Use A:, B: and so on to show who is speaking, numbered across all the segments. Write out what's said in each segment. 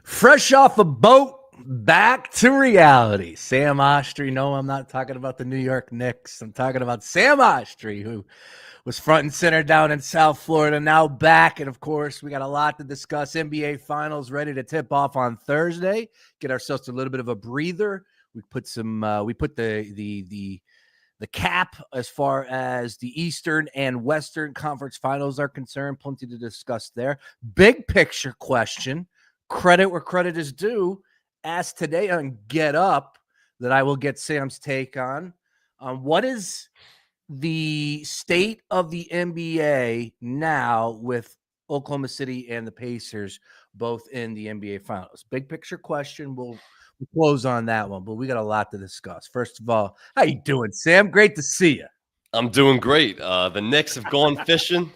A: Fresh off a boat, back to reality. Sam Oshtry. No, I'm not talking about the New York Knicks. I'm talking about Sam Oshtry, who was front and center down in South Florida, now back. And of course, we got a lot to discuss. NBA Finals ready to tip off on Thursday. Get ourselves a little bit of a breather. We put the cap as far as the Eastern and Western Conference Finals are concerned. Plenty to discuss there. Big picture question. Credit where credit is due. Asked today on Get Up that I will get Sam's take on. What is the state of the NBA now with Oklahoma City and the Pacers both in the NBA Finals? Big picture question. We'll close on that one, but we got a lot to discuss. First of all, how you doing, Sam? Great to see you.
B: I'm doing great. The Knicks have gone fishing.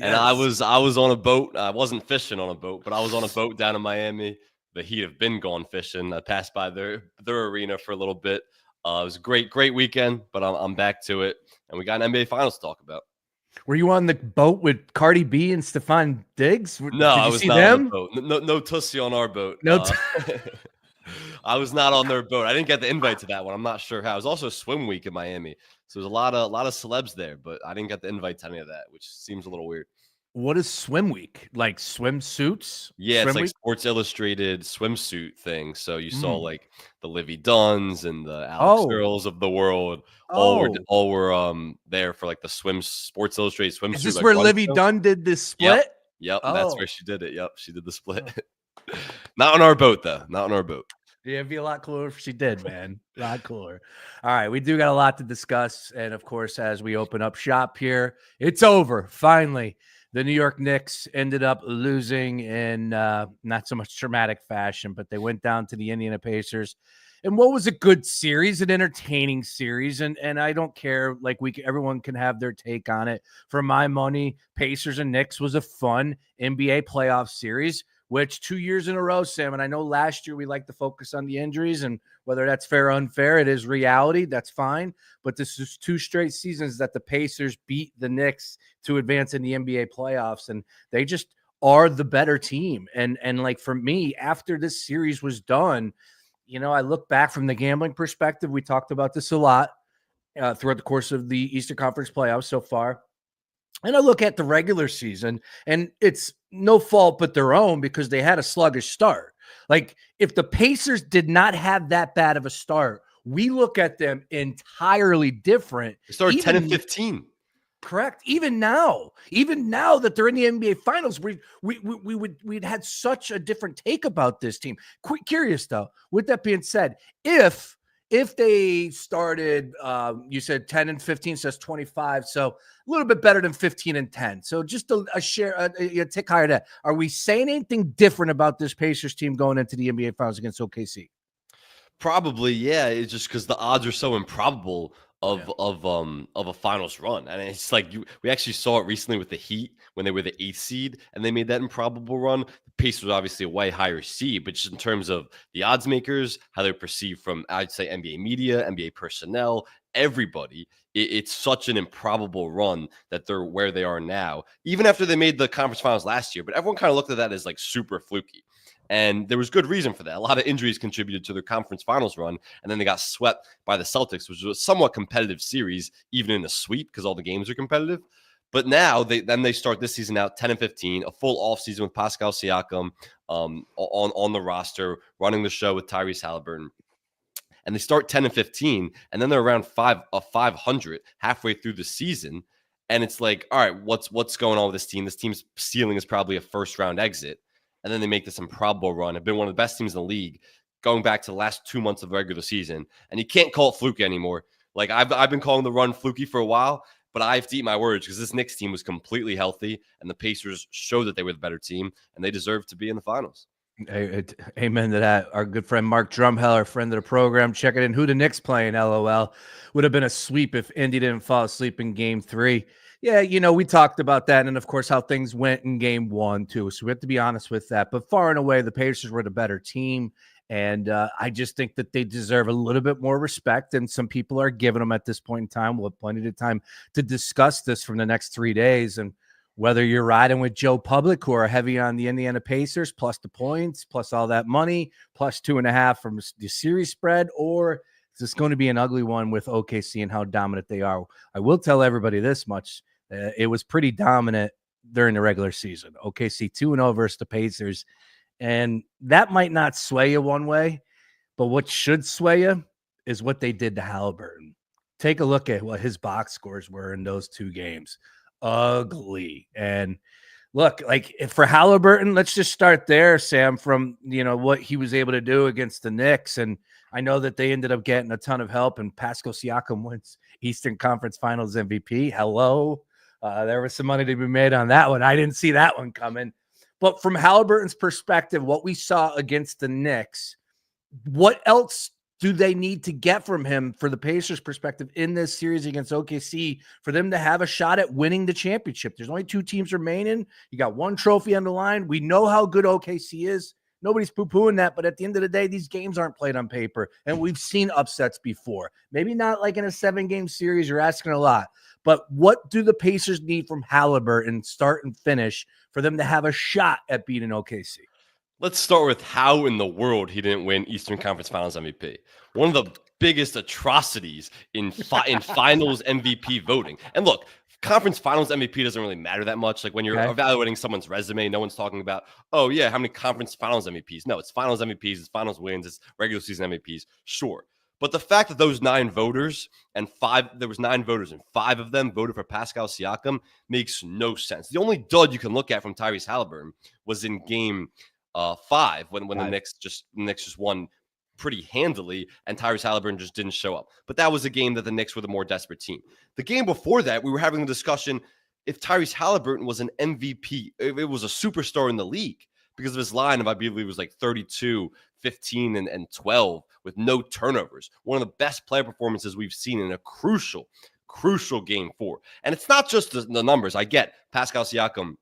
B: And
A: Yes.
B: I was on a boat. I wasn't fishing on a boat, but I was on a boat down in Miami. The Heat have been gone fishing. I passed by their arena for a little bit. It was a great weekend, but I'm back to it, and we got an NBA Finals to talk about.
A: Were you on the boat with Cardi B and Stephon Diggs?
B: No,
A: Did you
B: I was
A: see
B: not
A: them?
B: on the boat. No Tussie on our boat.
A: No.
B: I was not on their boat. I didn't get the invite to that one. I'm not sure how. It was also swim week in Miami, so there's a lot of celebs there, but I didn't get the invite to any of that, which seems a little weird.
A: What is swim week? Like swimsuits?
B: Yeah,
A: swim
B: it's like
A: week?
B: Sports Illustrated swimsuit thing. So you saw like the Livy Dunns and the Alex
A: Oh.
B: Earls of the world.
A: Oh.
B: All were there for like the Sports Illustrated swimsuit.
A: Is this
B: like,
A: where
B: run
A: Livy
B: show.
A: Dunn did this split?
B: Yep.
A: Oh.
B: That's where she did it. Yep, she did the split. Not on our boat though. Not on our boat.
A: Yeah, it'd be a lot cooler if she did, man. A lot cooler. All right, we do got a lot to discuss. And of course, as we open up shop here, it's over. Finally, the New York Knicks ended up losing in not so much dramatic fashion, but they went down to the Indiana Pacers. And what was a good series, an entertaining series. And I don't care, like everyone can have their take on it. For my money, Pacers and Knicks was a fun NBA playoff series, which 2 years in a row, Sam, and I know last year we like to focus on the injuries, and whether that's fair or unfair, it is reality. That's fine. But this is 2 straight seasons that the Pacers beat the Knicks to advance in the NBA playoffs, and they just are the better team. And like for me, after this series was done, you know, I look back from the gambling perspective. We talked about this a lot throughout the course of the Eastern Conference playoffs so far. And I look at the regular season, and it's no fault but their own because they had a sluggish start. Like, if the Pacers did not have that bad of a start, we look at them entirely different.
B: They started 10-15.
A: Correct. Even now that they're in the NBA Finals, we'd had such a different take about this team. Curious though. With that being said, if they started, you said 10-15, so that's 25, so a little bit better than 15-10. So just a share, a tick higher. That are we saying anything different about this Pacers team going into the NBA Finals against OKC?
B: Probably, yeah. It's just because the odds are so improbable of a finals run, and it's like we actually saw it recently with the Heat when they were the 8th seed and they made that improbable run. The Pacers were obviously a way higher seed, but just in terms of the odds makers, how they're perceived from, I'd say, NBA media, NBA personnel, everybody, it's such an improbable run that they're where they are now, even after they made the conference finals last year. But everyone kind of looked at that as like super fluky. And there was good reason for that. A lot of injuries contributed to their conference finals run, and then they got swept by the Celtics, which was a somewhat competitive series, even in the sweep, because all the games are competitive. But now they start this season out 10-15, a full offseason with Pascal Siakam on the roster, running the show with Tyrese Halliburton. And they start 10-15, and then they're around 500 halfway through the season. And it's like, all right, what's going on with this team? This team's ceiling is probably a first-round exit. And then they make this improbable run. Have been one of the best teams in the league going back to the last 2 months of the regular season. And you can't call it fluky anymore. Like, I've been calling the run fluky for a while, but I have to eat my words because this Knicks team was completely healthy, and the Pacers showed that they were the better team, and they deserve to be in the finals.
A: Amen to that. Our good friend Mark Drumheller, friend of the program, checking in. Who the Knicks playing? LOL. Would have been a sweep if Indy didn't fall asleep in Game 3. Yeah, you know, we talked about that, and of course how things went in Game 1 too. So we have to be honest with that. But far and away, the Pacers were the better team, and I just think that they deserve a little bit more respect, and some people are giving them at this point in time. We'll have plenty of time to discuss this from the next 3 days. And Whether you're riding with Joe Public, who are heavy on the Indiana Pacers, plus the points, plus all that money, plus 2.5 from the series spread, or is this going to be an ugly one with OKC and how dominant they are? I will tell everybody this much. It was pretty dominant during the regular season. OKC 2-0 versus the Pacers. And that might not sway you one way, but what should sway you is what they did to Halliburton. Take a look at what his box scores were in those 2 games. Ugly. And look, like for Halliburton, let's just start there, Sam, from what he was able to do against the Knicks. And I know that they ended up getting a ton of help, and Pascal Siakam wins Eastern Conference Finals MVP. Hello. There was some money to be made on that one. I didn't see that one coming. But from Halliburton's perspective, what we saw against the Knicks, what else do they need to get from him for the Pacers' perspective in this series against OKC for them to have a shot at winning the championship? There's only 2 teams remaining. You got 1 trophy on the line. We know how good OKC is. Nobody's poo-pooing that, but at the end of the day, these games aren't played on paper, and we've seen upsets before. Maybe not like in a 7-game series. You're asking a lot. But what do the Pacers need from Halliburton, start and finish, for them to have a shot at beating OKC?
B: Let's start with how in the world he didn't win Eastern Conference Finals MVP. One of the biggest atrocities in Finals MVP voting. And look, Conference Finals MVP doesn't really matter that much. Like when you're evaluating someone's resume, no one's talking about, oh yeah, how many Conference Finals MVPs? No, it's Finals MVPs, it's Finals wins, it's regular season MVPs. Sure. But the fact that those 9 voters there was 9 voters and 5 of them voted for Pascal Siakam makes no sense. The only dud you can look at from Tyrese Halliburton was in game 5 when the Knicks just won pretty handily and Tyrese Halliburton just didn't show up. But that was a game that the Knicks were the more desperate team. The game before that, we were having a discussion if Tyrese Halliburton was an MVP, if it was a superstar in the league because of his line of, I believe it was like 32, 15, and 12 with no turnovers. One of the best player performances we've seen in a crucial game 4. And it's not just the numbers. I get Pascal Siakam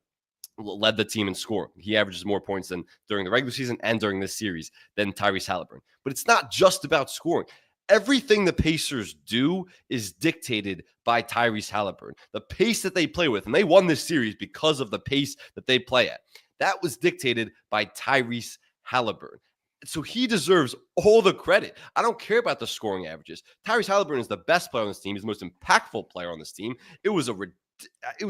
B: led the team in scoring. He averages more points than during the regular season and during this series than Tyrese Halliburton. But it's not just about scoring. Everything the Pacers do is dictated by Tyrese Halliburton. The pace that they play with, and they won this series because of the pace that they play at. That was dictated by Tyrese Halliburton. So he deserves all the credit. I don't care about the scoring averages. Tyrese Halliburton is the best player on this team. He's the most impactful player on this team. It was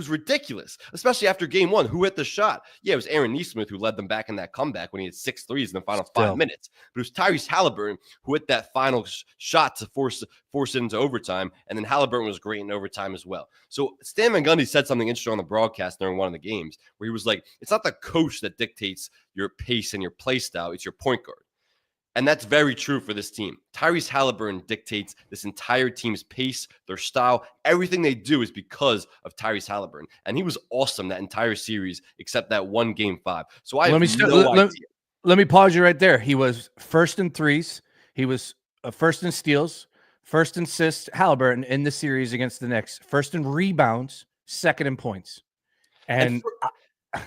B: ridiculous, especially after game 1. Who hit the shot? Yeah, it was Aaron Nesmith who led them back in that comeback when he had 6 threes in the final 5 minutes. But it was Tyrese Halliburton who hit that final shot to force it into overtime, and then Halliburton was great in overtime as well. So Stan Van Gundy said something interesting on the broadcast during one of the games where he was like, it's not the coach that dictates your pace and your play style, it's your point guard. And that's very true for this team. Tyrese Halliburton dictates this entire team's pace, their style. Everything they do is because of Tyrese Halliburton. And he was awesome that entire series, except that one game 5. So I have no idea.
A: Let me pause you right there. He was first in threes. He was first in steals, first in assists, Halliburton in the series against the Knicks. First in rebounds, second in points. And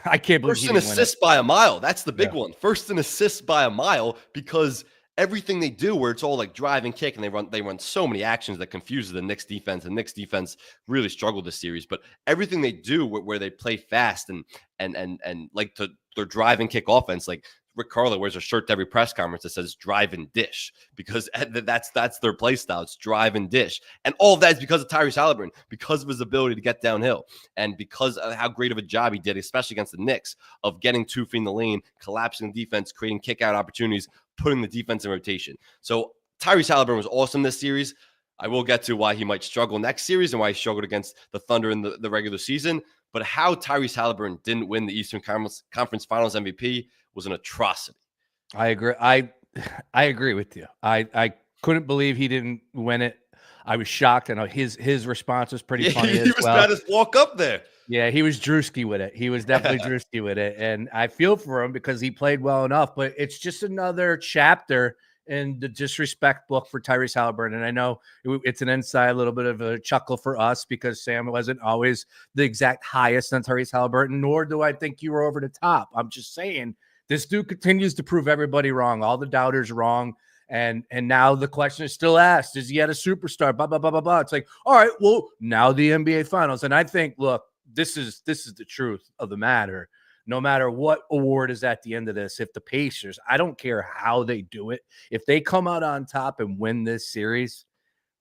A: I can't believe
B: first an assist by a mile. That's the big one. First an assist by a mile, because everything they do where it's all like drive and kick, and they run so many actions that confuses the Knicks defense. The Knicks defense really struggled this series, but everything they do where they play fast and like their drive and kick offense, like Rick Carlisle wears a shirt to every press conference that says drive and dish, because that's their play style. It's drive and dish. And all of that is because of Tyrese Halliburton, because of his ability to get downhill, and because of how great of a job he did, especially against the Knicks, of getting 2 feet in the lane, collapsing the defense, creating kick-out opportunities, putting the defense in rotation. So Tyrese Halliburton was awesome this series. I will get to why he might struggle next series and why he struggled against the Thunder in the regular season. But how Tyrese Halliburton didn't win the Eastern Conference Finals MVP was an atrocity.
A: I agree. I agree with you. I couldn't believe he didn't win it. I was shocked. And his response was pretty funny as well. He was
B: about to walk up there.
A: Yeah, he was Drewski with it. He was definitely Drewski with it. And I feel for him because he played well enough. But it's just another chapter in the disrespect book for Tyrese Halliburton. And I know it's an inside, a little bit of a chuckle for us because Sam wasn't always the exact highest on Tyrese Halliburton, nor do I think you were over the top. I'm just saying this dude continues to prove everybody wrong, all the doubters wrong. And now the question is still asked, is he yet a superstar? Blah, blah, blah, blah, blah. It's like, all right, well, now the NBA Finals. And I think, look, this is the truth of the matter. No matter what award is at the end of this, if the Pacers, I don't care how they do it, if they come out on top and win this series,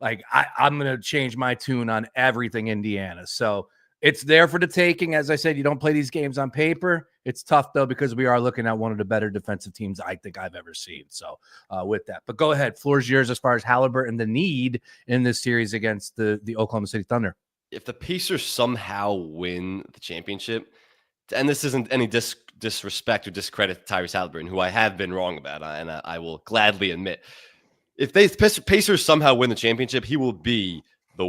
A: like I'm going to change my tune on everything Indiana. So it's there for the taking. As I said, you don't play these games on paper. It's tough, though, because we are looking at one of the better defensive teams I think I've ever seen. So with that, but go ahead. Floor's yours as far as Halliburton, the need in this series against the Oklahoma City Thunder.
B: If the Pacers somehow win the championship, and this isn't any disrespect or discredit to Tyrese Halliburton, who I have been wrong about, and I will gladly admit, if the Pacers somehow win the championship, he will be the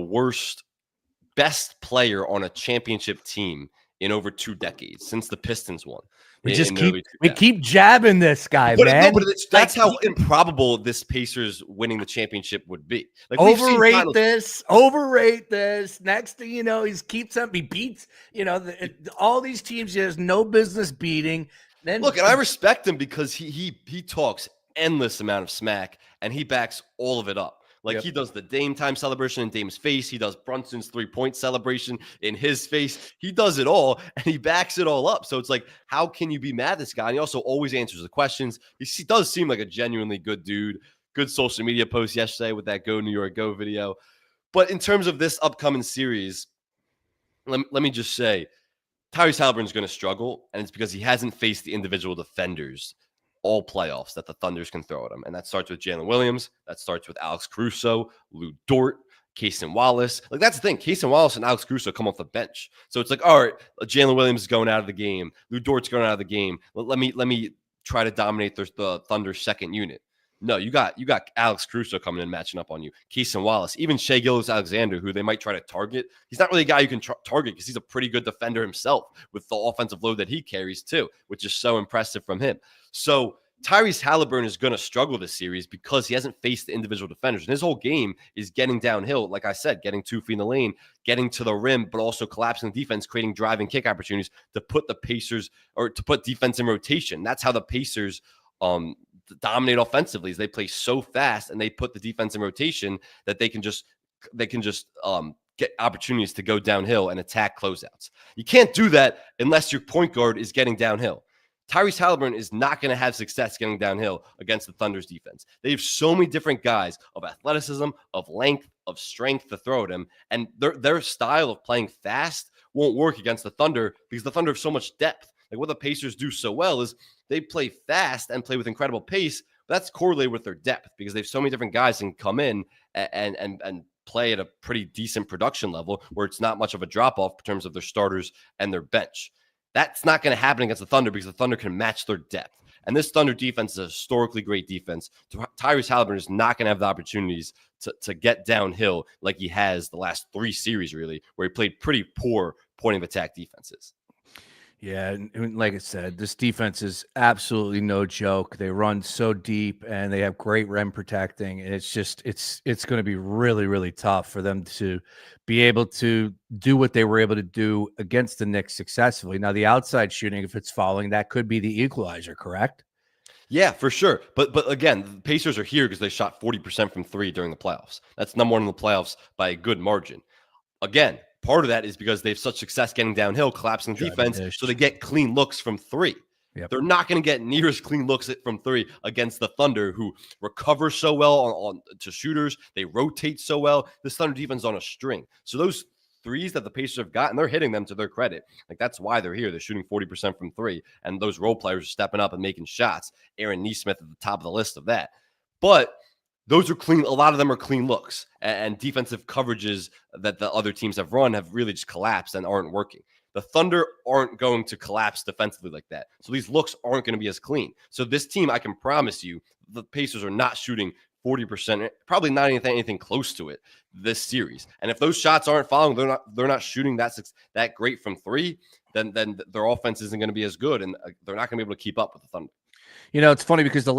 B: best player on a championship team in over 2 decades since the Pistons won.
A: We keep jabbing this guy,
B: but,
A: man.
B: No, but that's how improbable this Pacers winning the championship would be. Like,
A: overrate this. Next thing you know, he beats, all these teams he has no business beating. Then
B: look, and I respect him because he talks endless amount of smack and he backs all of it up. Like, he does the Dame time celebration in Dame's face. He does Brunson's 3-point celebration in his face. He does it all, and he backs it all up. So it's like, how can you be mad at this guy? And he also always answers the questions. He does seem like a genuinely good dude. Good social media post yesterday with that Go New York Go video. But in terms of this upcoming series, let me just say, Tyrese Halliburton's going to struggle, and it's because he hasn't faced the individual defenders all playoffs that the Thunders can throw at him. And that starts with Jalen Williams. That starts with Alex Caruso, Lou Dort, Cason Wallace. Like, that's the thing. Cason Wallace and Alex Caruso come off the bench. So it's like, all right, Jalen Williams is going out of the game. Lou Dort's going out of the game. Let me try to dominate the Thunder's second unit. No, you got Alex Caruso coming in matching up on you. Cason Wallace, even Shai Gilgeous-Alexander, who they might try to target. He's not really a guy you can target because he's a pretty good defender himself with the offensive load that he carries too, which is so impressive from him. So Tyrese Halliburton is going to struggle this series because he hasn't faced the individual defenders. And his whole game is getting downhill, like I said, getting 2 feet in the lane, getting to the rim, but also collapsing the defense, creating driving kick opportunities to put the Pacers or to put defense in rotation. That's how the Pacers dominate offensively, is they play so fast and they put the defense in rotation that they can just get opportunities to go downhill and attack closeouts. You can't do that unless your point guard is getting downhill. Tyrese Halliburton is not going to have success getting downhill against the Thunder's defense. They have so many different guys of athleticism, of length, of strength to throw at him, and their style of playing fast won't work against the Thunder because the Thunder have so much depth. Like, what the Pacers do so well is they play fast and play with incredible pace, but that's correlated with their depth because they have so many different guys that can come in and play at a pretty decent production level where it's not much of a drop-off in terms of their starters and their bench. That's not going to happen against the Thunder because the Thunder can match their depth. And this Thunder defense is a historically great defense. Tyrese Halliburton is not going to have the opportunities to get downhill like he has the last 3 series, really, where he played pretty poor point of attack defenses.
A: Yeah, and like I said, this defense is absolutely no joke. They run so deep and they have great rim protecting. And it's just it's going to be really, really tough for them to be able to do what they were able to do against the Knicks successfully. Now, the outside shooting, if it's falling, that could be the equalizer, correct?
B: Yeah, for sure. But again, the Pacers are here because they shot 40% from 3 during the playoffs. That's number 1 in the playoffs by a good margin. Again, part of that is because they have such success getting downhill, collapsing defense, so they get clean looks from 3. Yep. They're not going to get near as clean looks from 3 against the Thunder, who recover so well to shooters. They rotate so well. This Thunder defense is on a string. So those threes that the Pacers have gotten, they're hitting them to their credit. Like, that's why they're here. They're shooting 40% from 3, and those role players are stepping up and making shots. Aaron Nesmith at the top of the list of that. But those are clean. A lot of them are clean looks, and defensive coverages that the other teams have run have really just collapsed and aren't working. The Thunder aren't going to collapse defensively like that. So these looks aren't going to be as clean. So this team, I can promise you, the Pacers are not shooting 40%, probably not anything close to it this series. And if those shots aren't falling, they're not shooting that great from 3, then their offense isn't going to be as good, and they're not going to be able to keep up with the Thunder.
A: You know, it's funny because the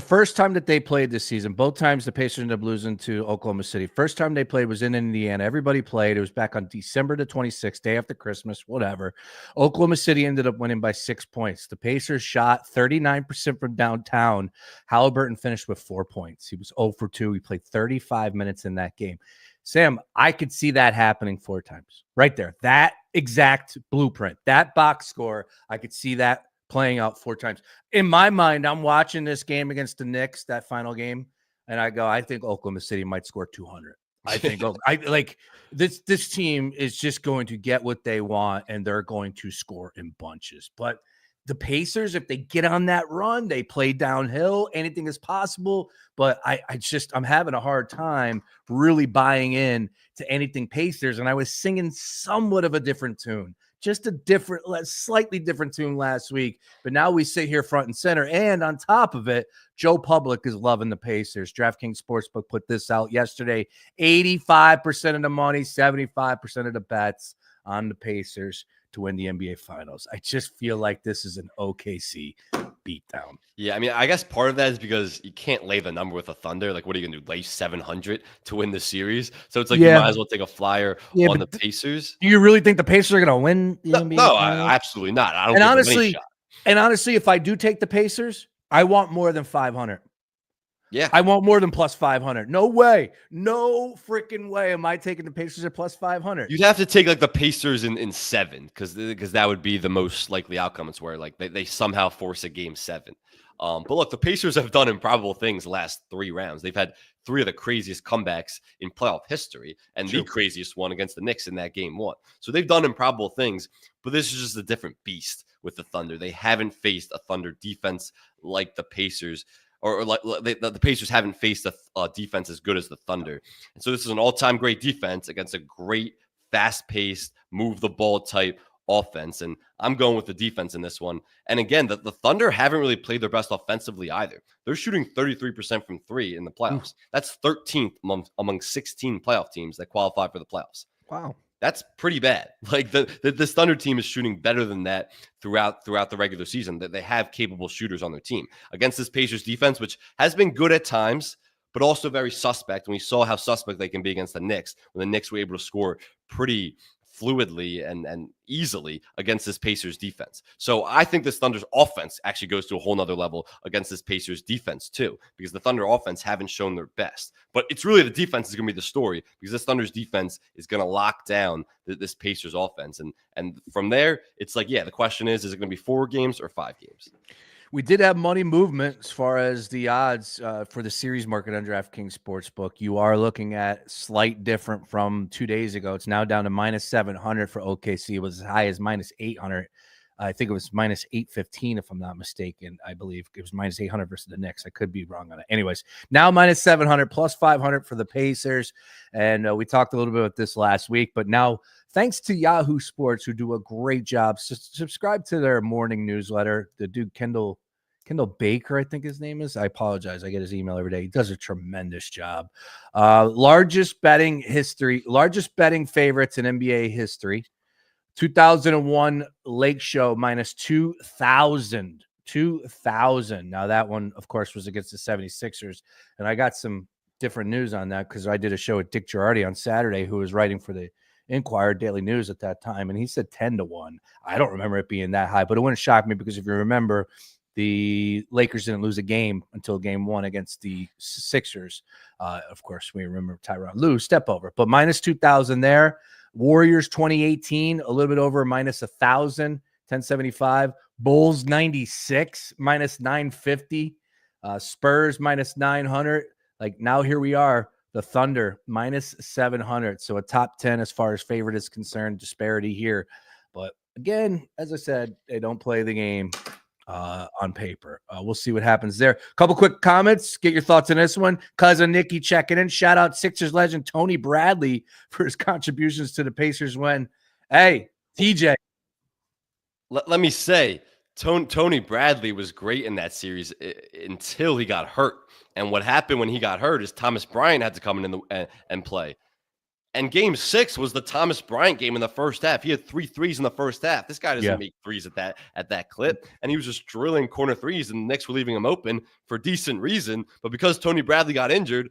A: first time that they played this season, both times the Pacers ended up losing to Oklahoma City. First time they played was in Indiana. Everybody played. It was back on December the 26th, day after Christmas, whatever. Oklahoma City ended up winning by 6 points. The Pacers shot 39% from downtown. Halliburton finished with 4 points. He was 0 for 2. He played 35 minutes in that game. Sam, I could see that happening 4 times right there. That exact blueprint, that box score, I could see that playing out 4 times. In my mind, I'm watching this game against the Knicks, that final game, and I go, I think Oklahoma City might score 200. I think I like this team is just going to get what they want, and they're going to score in bunches. But the Pacers, if they get on that run, they play downhill. Anything is possible. But I'm having a hard time really buying in to anything Pacers. And I was singing somewhat of a different tune, just a slightly different tune last week. But now we sit here front and center. And on top of it, Joe Public is loving the Pacers. DraftKings Sportsbook put this out yesterday. 85% of the money, 75% of the bets on the Pacers to win the NBA Finals. I just feel like this is an OKC beatdown.
B: Yeah, I mean, I guess part of that is because you can't lay the number with the Thunder. Like, what are you going to do? Lay 700 to win the series? So it's like you might as well take a flyer on the Pacers.
A: Do you really think the Pacers are going to win the NBA Finals?
B: Absolutely not. I don't think there's any shot.
A: And honestly, if I do take the Pacers, I want more than 500.
B: Yeah.
A: I want more than plus 500. No way. No freaking way am I taking the Pacers at plus 500.
B: You'd have to take like the Pacers in 7 because that would be the most likely outcome. It's where like they somehow force a game 7. But look, the Pacers have done improbable things the last 3 rounds. They've had 3 of the craziest comebacks in playoff history, and the craziest one against the Knicks in that game 1. So they've done improbable things, but this is just a different beast with the Thunder. They haven't faced a Thunder defense like the Pacers. Or like the Pacers haven't faced a defense as good as the Thunder. And so this is an all-time great defense against a great, fast-paced, move-the-ball type offense. And I'm going with the defense in this one. And again, the Thunder haven't really played their best offensively either. They're shooting 33% from 3 in the playoffs. That's 13th among 16 playoff teams that qualify for the playoffs.
A: Wow.
B: That's pretty bad. Like this Thunder team is shooting better than that throughout the regular season. That they have capable shooters on their team against this Pacers defense, which has been good at times, but also very suspect. And we saw how suspect they can be against the Knicks when the Knicks were able to score pretty fluidly and easily against this Pacers defense. So I think this Thunder's offense actually goes to a whole nother level against this Pacers defense too, because the Thunder offense haven't shown their best. But it's really the defense is going to be the story, because this Thunder's defense is going to lock down this Pacers offense. And from there, it's like, yeah, the question is it going to be 4 games or 5 games?
A: We did have money movement as far as the odds for the series market on DraftKings Sportsbook. You are looking at slight different from 2 days ago. It's now down to minus 700 for OKC. It was as high as minus 800. I think it was minus 815, if I'm not mistaken. I believe it was minus 800 versus the Knicks. I could be wrong on it. Anyways, now minus 700, plus 500 for the Pacers. And we talked a little bit about this last week, but now thanks to Yahoo Sports, who do a great job. Subscribe to their morning newsletter. The dude Kendall Baker, I think his name is. I apologize. I get his email every day. He does a tremendous job. Largest betting favorites in NBA history. 2001 Lake Show minus 2,000. 2,000. Now that one, of course, was against the 76ers. And I got some different news on that because I did a show with Dick Girardi on Saturday, who was writing for the Inquirer Daily News at that time. And he said 10-1. I don't remember it being that high, but it wouldn't shock me because if you remember, the Lakers didn't lose a game until game 1 against the Sixers. Of course, we remember Tyronn Lue step over, but minus 2,000 there. Warriors 2018, a little bit over minus 1,000, 1075. Bulls 96, minus 950. Spurs minus 900. Like now here we are, the Thunder minus 700. So a top 10 as far as favorite is concerned, disparity here. But again, as I said, they don't play the game on paper. We'll see what happens there. A couple quick comments. Get your thoughts on this one. Cousin Nikki checking in. Shout out Sixers legend Tony Bradley for his contributions to the Pacers win. Hey, TJ.
B: Let me say, Tony Bradley was great in that series until he got hurt. And what happened when he got hurt is Thomas Bryant had to come in and play. And game 6 was the Thomas Bryant game in the first half. He had 3 threes in the first half. This guy doesn't make threes at that clip. And he was just drilling corner threes, and the Knicks were leaving him open for decent reason. But because Tony Bradley got injured,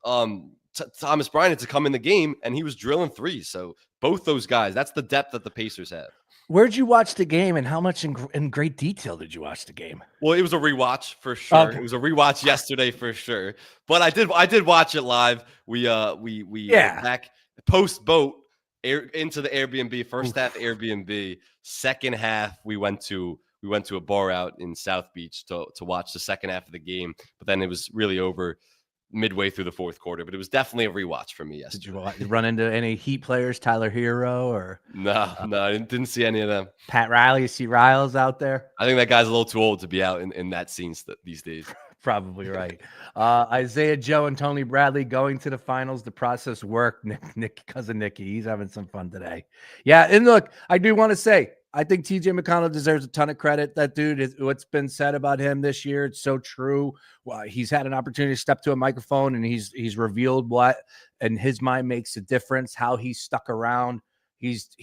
B: Thomas Bryant had to come in the game, and he was drilling threes. So both those guys, that's the depth that the Pacers have.
A: Where'd you watch the game, and how much in great detail did you watch the game?
B: Well, it was a rewatch for sure.
A: Okay.
B: It was a rewatch yesterday for sure. But I did watch it live. We were
A: Yeah.
B: back post boat into the Airbnb. First
A: Oof.
B: half Airbnb. Second half we went to a bar out in South Beach to watch the second half of the game. But then it was really over midway through the fourth quarter. But it was definitely a rewatch for me yesterday.
A: Did you run into any Heat players, Tyler Hero or
B: No, I didn't see any of them.
A: Pat Riley? You see Riles out there?
B: I think that guy's a little too old to be out in that scene these days.
A: Probably right. Isaiah Joe and Tony Bradley going to the finals. The process worked. Nick, cousin Nicky, he's having some fun today. Yeah, and look, I do want to say, I think TJ McConnell deserves a ton of credit. That dude, what's been said about him this year, it's so true. Well, he's had an opportunity to step to a microphone, and he's revealed what in his mind makes a difference. How he's stuck around. He's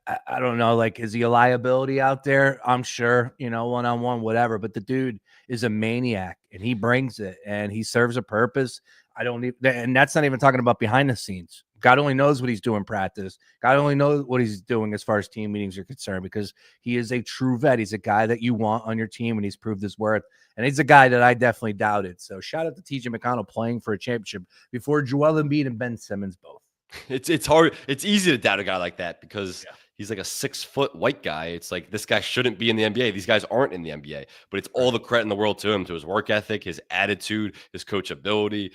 A: I don't know, like, is he a liability out there? I'm sure, one-on-one, whatever. But the dude is a maniac, and he brings it, and he serves a purpose. And that's not even talking about behind the scenes. God only knows what he's doing in practice. God only knows what he's doing as far as team meetings are concerned, because he is a true vet. He's a guy that you want on your team, and he's proved his worth. And he's a guy that I definitely doubted. So shout out to TJ McConnell playing for a championship before Joel Embiid and Ben Simmons both.
B: It's hard. It's easy to doubt a guy like that because he's like a 6-foot white guy. It's like, this guy shouldn't be in the NBA. These guys aren't in the NBA, but it's all the credit in the world to him, to his work ethic, his attitude, his coachability.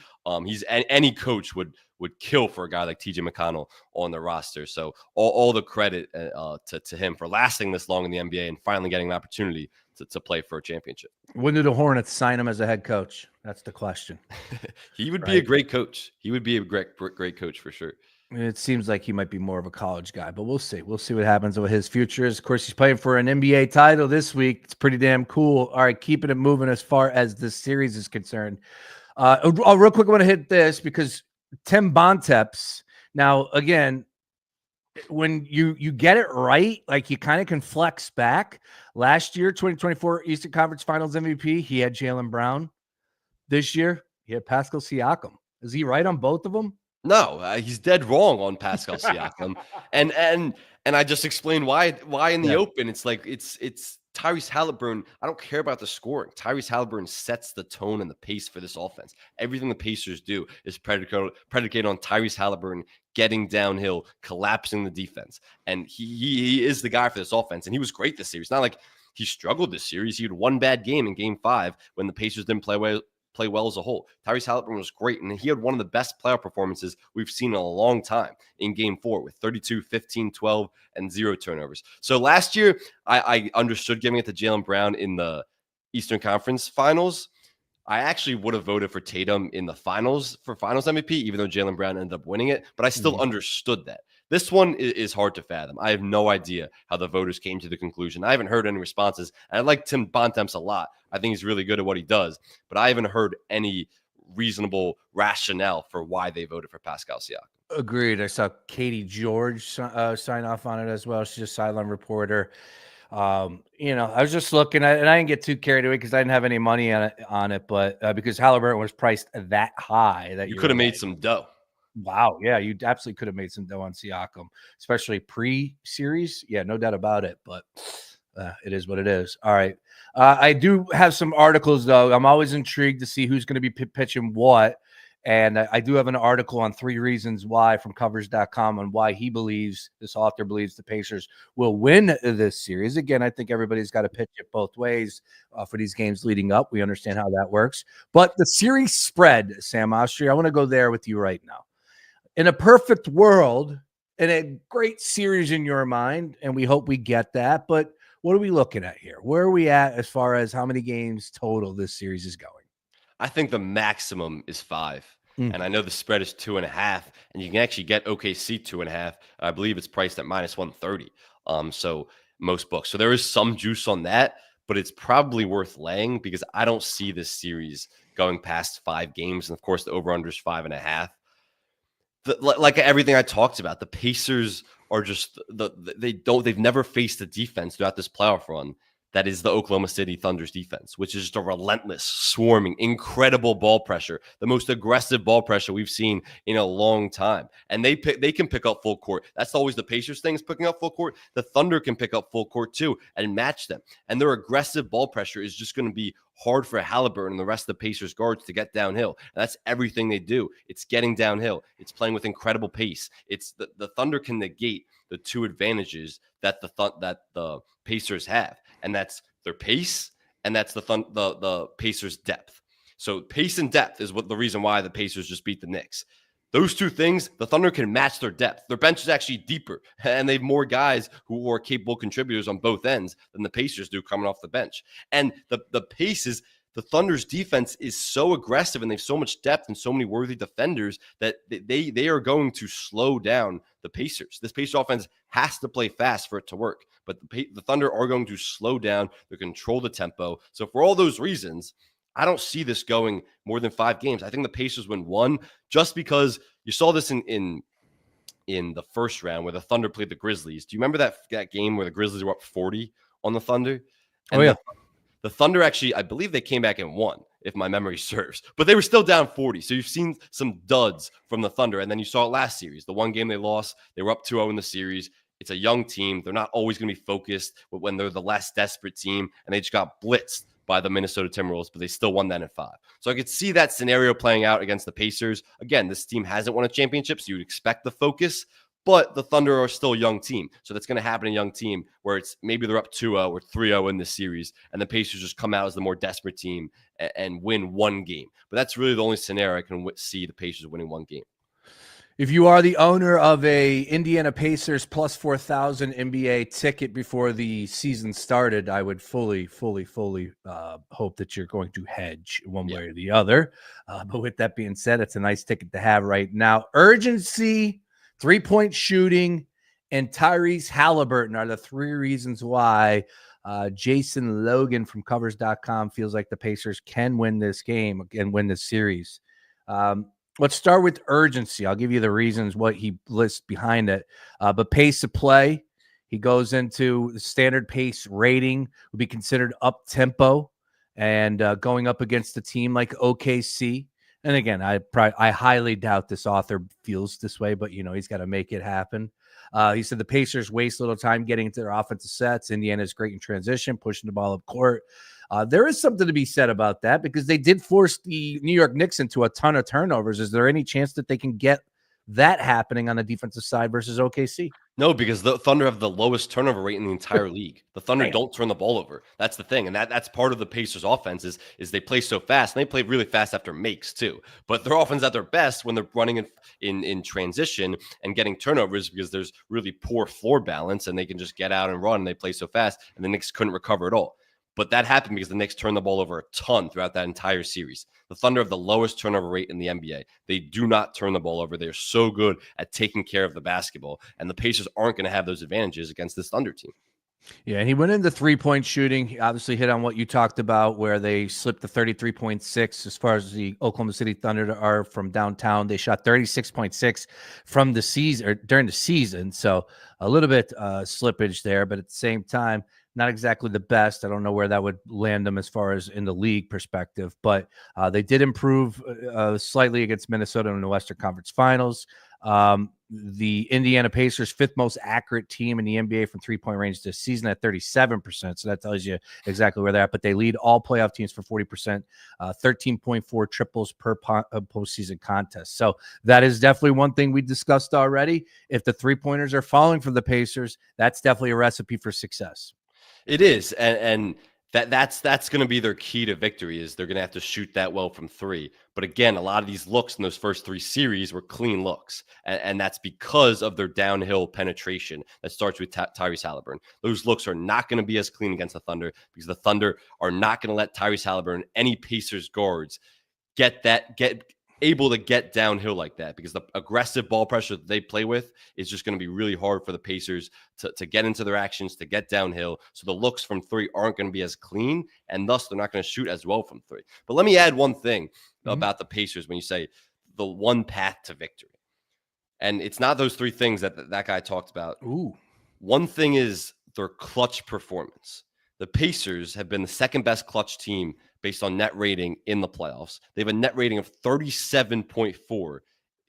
B: He's any coach would kill for a guy like TJ McConnell on the roster. So all the credit to him for lasting this long in the NBA and finally getting an opportunity to play for a championship.
A: When did the Hornets sign him as a head coach? That's the question.
B: He would be a great coach. He would be a great coach for sure.
A: It seems like he might be more of a college guy, but we'll see. We'll see what happens with his future. Of course, he's playing for an NBA title this week. It's pretty damn cool. All right, keeping it moving as far as this series is concerned. Real quick, I want to hit this because Tim Bontemps. Now, again, when you get it right, like, you kind of can flex back. Last year, 2024 Eastern Conference Finals MVP, he had Jaylen Brown. This year, he had Pascal Siakam. Is he right on both of them?
B: No, he's dead wrong on Pascal Siakam, and I just explained why in the open it's like it's Tyrese Halliburton. I don't care about the scoring. Tyrese Halliburton sets the tone and the pace for this offense. Everything the Pacers do is predicated on Tyrese Halliburton getting downhill, collapsing the defense, and he is the guy for this offense. And he was great this series. Not like he struggled this series. He had one bad game in Game 5 when the Pacers didn't play well as a whole. Tyrese Halliburton was great, and he had one of the best playoff performances we've seen in a long time in Game 4 with 32, 15, 12, and 0 turnovers. So last year, I understood giving it to Jaylen Brown in the Eastern Conference Finals. I actually would have voted for Tatum in the finals for Finals MVP, even though Jaylen Brown ended up winning it, but I still understood that. This one is hard to fathom. I have no idea how the voters came to the conclusion. I haven't heard any responses. And I like Tim Bontemps a lot. I think he's really good at what he does, but I haven't heard any reasonable rationale for why they voted for Pascal Siakam.
A: Agreed. I saw Katie George sign off on it as well. She's a sideline reporter. I was just looking at it, and I didn't get too carried away because I didn't have any money on it, but because Halliburton was priced that high, that
B: you could have made some dough.
A: Wow. Yeah, you absolutely could have made some dough on Siakam, especially pre-series. Yeah, no doubt about it, but it is what it is. All right. I do have some articles, though. I'm always intrigued to see who's going to be pitching what. And I do have an article on 3 reasons why from covers.com on why this author believes the Pacers will win this series. Again, I think everybody's got to pitch it both ways for these games leading up. We understand how that works. But the series spread, Sam Oshtry, I want to go there with you right now. In a perfect world, in a great series in your mind, and we hope we get that, but what are we looking at here? Where are we at as far as how many games total this series is going?
B: I think the maximum is 5. And I know the spread is 2.5, and you can actually get OKC 2.5. I believe it's priced at -130. So most books. So there is some juice on that, but it's probably worth laying because I don't see this series going past 5 games. And of course, the over-under is 5.5. Like everything I talked about, the Pacers are just they've never faced a defense throughout this playoff run that is the Oklahoma City Thunder's defense, which is just a relentless, swarming, incredible ball pressure, the most aggressive ball pressure we've seen in a long time. And they can pick up full court. That's always the Pacers thing, is picking up full court. The Thunder can pick up full court too and match them. And their aggressive ball pressure is just going to be hard for Halliburton and the rest of the Pacers guards to get downhill. And that's everything they do. It's getting downhill. It's playing with incredible pace. It's the Thunder can negate the two advantages that the Pacers have, and that's their pace, and that's the Pacers' depth. So pace and depth is the reason why the Pacers just beat the Knicks. Those two things, the Thunder can match their depth. Their bench is actually deeper, and they have more guys who are capable contributors on both ends than the Pacers do coming off the bench. And the pace is, the Thunder's defense is so aggressive, and they have so much depth and so many worthy defenders that they are going to slow down the Pacers. This Pacers offense has to play fast for it to work, but the Thunder are going to slow down. They control the tempo. So for all those reasons, I don't see this going more than 5 games. I think the Pacers win 1, just because you saw this in the first round where the Thunder played the Grizzlies. Do you remember that game where the Grizzlies were up 40 on the Thunder? And the Thunder actually, I believe they came back and won, if my memory serves. But they were still down 40. So you've seen some duds from the Thunder. And then you saw it last series. The one game they lost, they were up 2-0 in the series. It's a young team. They're not always going to be focused when they're the less desperate team. And they just got blitzed by the Minnesota Timberwolves, but they still won that in 5. So I could see that scenario playing out against the Pacers. Again, this team hasn't won a championship, so you would expect the focus. But the Thunder are still a young team. So that's going to happen in a young team where it's maybe they're up 2-0 or 3-0 in this series, and the Pacers just come out as the more desperate team and win 1 game. But that's really the only scenario I can see the Pacers winning 1 game.
A: If you are the owner of a Indiana Pacers plus 4,000 NBA ticket before the season started, I would fully hope that you're going to hedge one way or the other. But with that being said, it's a nice ticket to have right now. Urgency, 3-point shooting, and Tyrese Halliburton are the 3 reasons why Jason Logan from Covers.com feels like the Pacers can win this game and win this series. Let's start with urgency. I'll give you the reasons what he lists behind it. But pace of play, he goes into the standard pace rating would be considered up-tempo and going up against a team like OKC. And again, I highly doubt this author feels this way, but, he's got to make it happen. He said the Pacers waste little time getting into their offensive sets. Indiana's great in transition, pushing the ball up court. There is something to be said about that because they did force the New York Knicks into a ton of turnovers. Is there any chance that they can get that happening on the defensive side versus OKC?
B: No, because the Thunder have the lowest turnover rate in the entire league. The Thunder don't turn the ball over. That's the thing. And that's part of the Pacers offense is they play so fast. And they play really fast after makes too. But their offense at their best when they're running in transition and getting turnovers because there's really poor floor balance and they can just get out and run and they play so fast and the Knicks couldn't recover at all. But that happened because the Knicks turned the ball over a ton throughout that entire series. The Thunder have the lowest turnover rate in the NBA. They do not turn the ball over. They're so good at taking care of the basketball. And the Pacers aren't going to have those advantages against this Thunder team.
A: Yeah, and he went into 3-point shooting. He obviously hit on what you talked about, where they slipped to 33.6 as far as the Oklahoma City Thunder are from downtown. They shot 36.6 from the season or during the season. So a little bit slippage there, but at the same time, not exactly the best. I don't know where that would land them as far as in the league perspective, but they did improve slightly against Minnesota in the Western Conference Finals. The Indiana Pacers, 5th most accurate team in the NBA from 3-point range this season at 37%. So that tells you exactly where they're at. But they lead all playoff teams for 40%, 13.4 triples per postseason contest. So that is definitely one thing we discussed already. If the 3-pointers are falling for the Pacers, that's definitely a recipe for success.
B: It is, and that's going to be their key to victory is they're going to have to shoot that well from 3. But again, a lot of these looks in those first 3 series were clean looks, and that's because of their downhill penetration that starts with Tyrese Halliburton. Those looks are not going to be as clean against the Thunder because the Thunder are not going to let Tyrese Halliburton, any Pacers guards, get able to get downhill like that because the aggressive ball pressure that they play with is just going to be really hard for the Pacers to get into their actions, to get downhill. So the looks from 3 aren't going to be as clean, and thus they're not going to shoot as well from 3. But let me add one thing about the Pacers when you say the one path to victory. And it's not those 3 things that guy talked about.
A: Ooh.
B: One thing is their clutch performance. the Pacers have been the second best clutch team based on net rating in the playoffs. They have a net rating of 37.4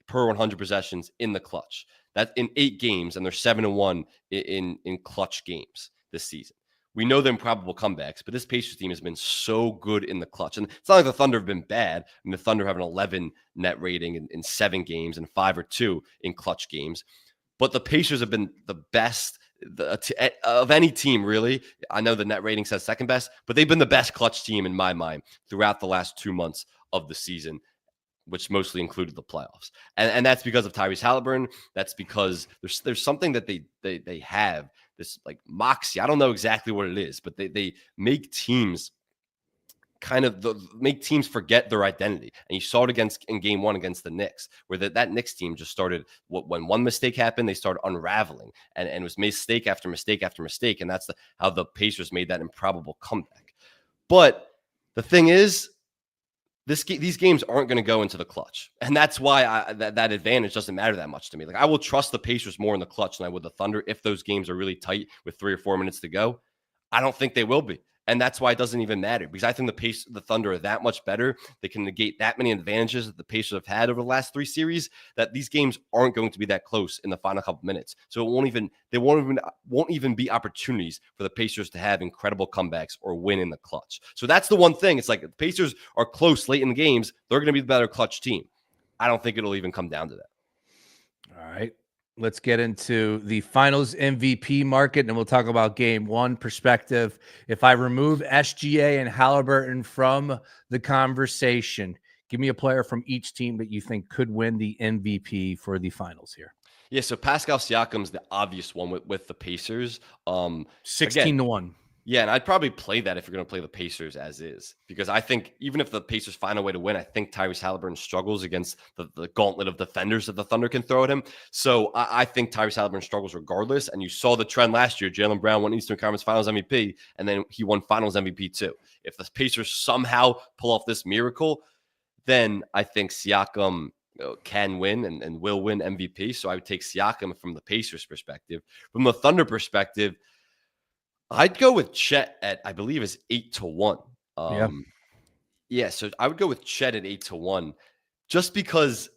B: per 100 possessions in the clutch. That's in 8 games, and they're 7-1 in clutch games this season. We know they're improbable comebacks, but this Pacers team has been so good in the clutch. And it's not like the Thunder have been bad. I mean, the Thunder have an 11 net rating in 7 games and 5 or 2 in clutch games. But the Pacers have been the best of any team, really. I know the net rating says second best, but they've been the best clutch team in my mind throughout the last 2 months of the season, which mostly included the playoffs. And that's because of Tyrese Halliburton. That's because there's something that they have, this like moxie. I don't know exactly what it is, but they make teams make teams forget their identity. And you saw it in game 1 against the Knicks, where that Knicks team just started, when one mistake happened, they started unraveling, and it was mistake after mistake after mistake. And that's how the Pacers made that improbable comeback. But the thing is, these games aren't going to go into the clutch. And that's why that advantage doesn't matter that much to me. Like, I will trust the Pacers more in the clutch than I would the Thunder if those games are really tight with 3 or 4 minutes to go. I don't think they will be. And that's why it doesn't even matter, because I think the Thunder are that much better. They can negate that many advantages that the Pacers have had over the last 3 series, that these games aren't going to be that close in the final couple minutes. So there won't even be opportunities for the Pacers to have incredible comebacks or win in the clutch. So that's the one thing. It's like, if the Pacers are close late in the games, they're going to be the better clutch team. I don't think it'll even come down to that.
A: All right. Let's get into the finals MVP market, and we'll talk about game 1 perspective. If I remove SGA and Halliburton from the conversation, give me a player from each team that you think could win the MVP for the finals here.
B: Yeah, so Pascal Siakam's the obvious one with the Pacers.
A: 16-1.
B: Yeah, and I'd probably play that if you're going to play the Pacers as is, because I think even if the Pacers find a way to win, I think Tyrese Halliburton struggles against the gauntlet of defenders that the Thunder can throw at him. So I think Tyrese Halliburton struggles regardless. And you saw the trend last year. Jaylen Brown won Eastern Conference Finals MVP, and then he won Finals MVP too. If the Pacers somehow pull off this miracle, then I think Siakam can win and will win MVP. So I would take Siakam from the Pacers perspective. From the Thunder perspective, I'd go with Chet at, I believe, is 8-1. Yeah, so I would go with Chet at 8-1, just because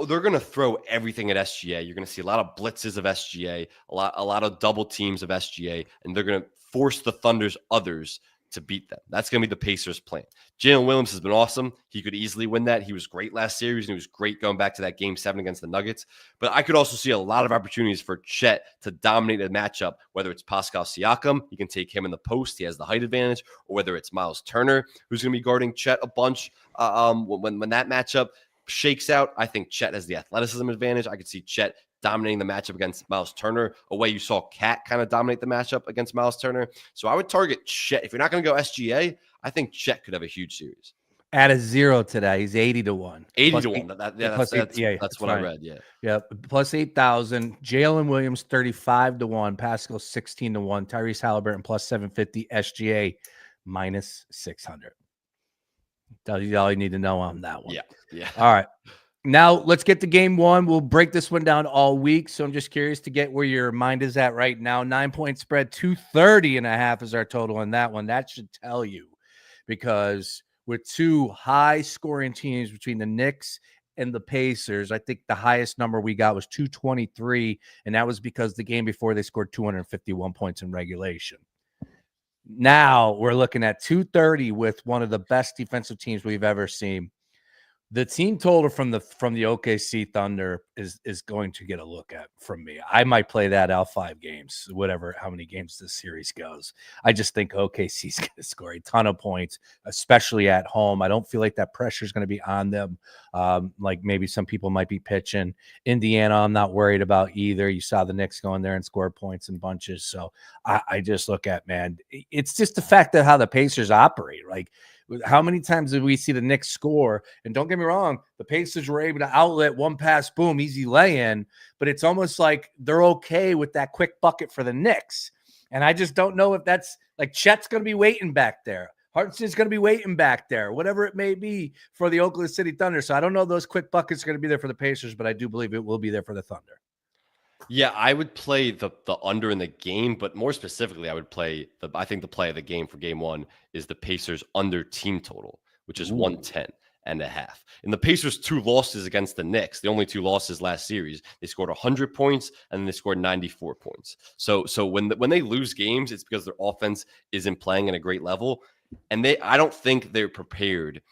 B: they're going to throw everything at SGA. You're going to see a lot of blitzes of SGA, a lot of double teams of SGA, and they're going to force the Thunder's others to beat them. That's going to be the Pacers' plan. Jalen Williams has been awesome. He could easily win that. He was great last series, and he was great going back to that Game 7 against the Nuggets. But I could also see a lot of opportunities for Chet to dominate a matchup, whether it's Pascal Siakam, he can take him in the post, he has the height advantage, or whether it's Miles Turner, who's going to be guarding Chet a bunch. When that matchup shakes out, I think Chet has the athleticism advantage. I could see Chet dominating the matchup against Miles Turner, a way you saw Cat kind of dominate the matchup against Miles Turner. So I would target Chet. If you're not going to go SGA, I think Chet could have a huge series.
A: At a 0 today, he's 80-1.
B: 80-1. That's what I read.
A: Yeah. Plus 8,000. Jalen Williams 35-1. Pascal 16-1. Tyrese Halliburton plus 750. SGA minus 600. That's all you need to know on that one.
B: Yeah.
A: All right. Now let's get to game 1. We'll break this one down all week. So I'm just curious to get where your mind is at right now. 9-point spread, 230.5 is our total on that one. That should tell you, because with 2 high scoring teams between the Knicks and the Pacers, I think the highest number we got was 223. And that was because the game before they scored 251 points in regulation. Now we're looking at 230 with one of the best defensive teams we've ever seen. The team total from the OKC Thunder is going to get a look at from me. I might play that out 5 games, how many games this series goes. I just think OKC's going to score a ton of points, especially at home. I don't feel like that pressure is going to be on them, like maybe some people might be pitching. Indiana, I'm not worried about either. You saw the Knicks go in there and score points in bunches. So I just look at, man, it's just the fact of how the Pacers operate. Like, how many times did we see the Knicks score? And don't get me wrong, the Pacers were able to outlet one pass, boom, easy lay-in. But it's almost like they're okay with that quick bucket for the Knicks. And I just don't know if that's like Chet's going to be waiting back there. Hartenstein's going to be waiting back there, whatever it may be for the Oklahoma City Thunder. So I don't know if those quick buckets are going to be there for the Pacers, but I do believe it will be there for the Thunder.
B: Yeah, I would play the under in the game, but more specifically, I would play I think the play of the game for game one is the Pacers under team total, which is
A: Ooh.
B: 110.5. In the Pacers' 2 losses against the Knicks, the only 2 losses last series, they scored 100 points and then they scored 94 points. So when they lose games, it's because their offense isn't playing at a great level, and I don't think they're prepared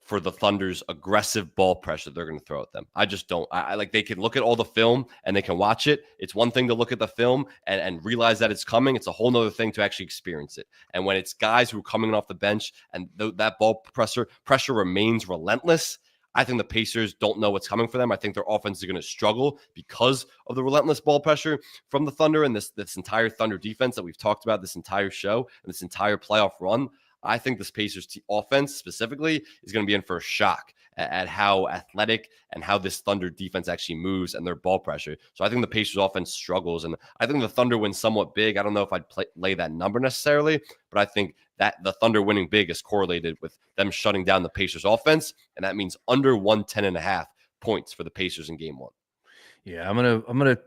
B: for the Thunder's aggressive ball pressure they're going to throw at them. I just don't. I like they can look at all the film and they can watch it. It's one thing to look at the film and realize that it's coming. It's a whole nother thing to actually experience it. And when it's guys who are coming off the bench and that ball pressure remains relentless, I think the Pacers don't know what's coming for them. I think their offense is going to struggle because of the relentless ball pressure from the Thunder and this entire Thunder defense that we've talked about this entire show and this entire playoff run. I think this Pacers offense specifically is going to be in for a shock at how athletic and how this Thunder defense actually moves and their ball pressure. So I think the Pacers offense struggles, and I think the Thunder win somewhat big. I don't know if I'd lay that number necessarily, but I think that the Thunder winning big is correlated with them shutting down the Pacers offense, and that means under 110.5 points for the Pacers in game one.
A: Yeah, I'm gonna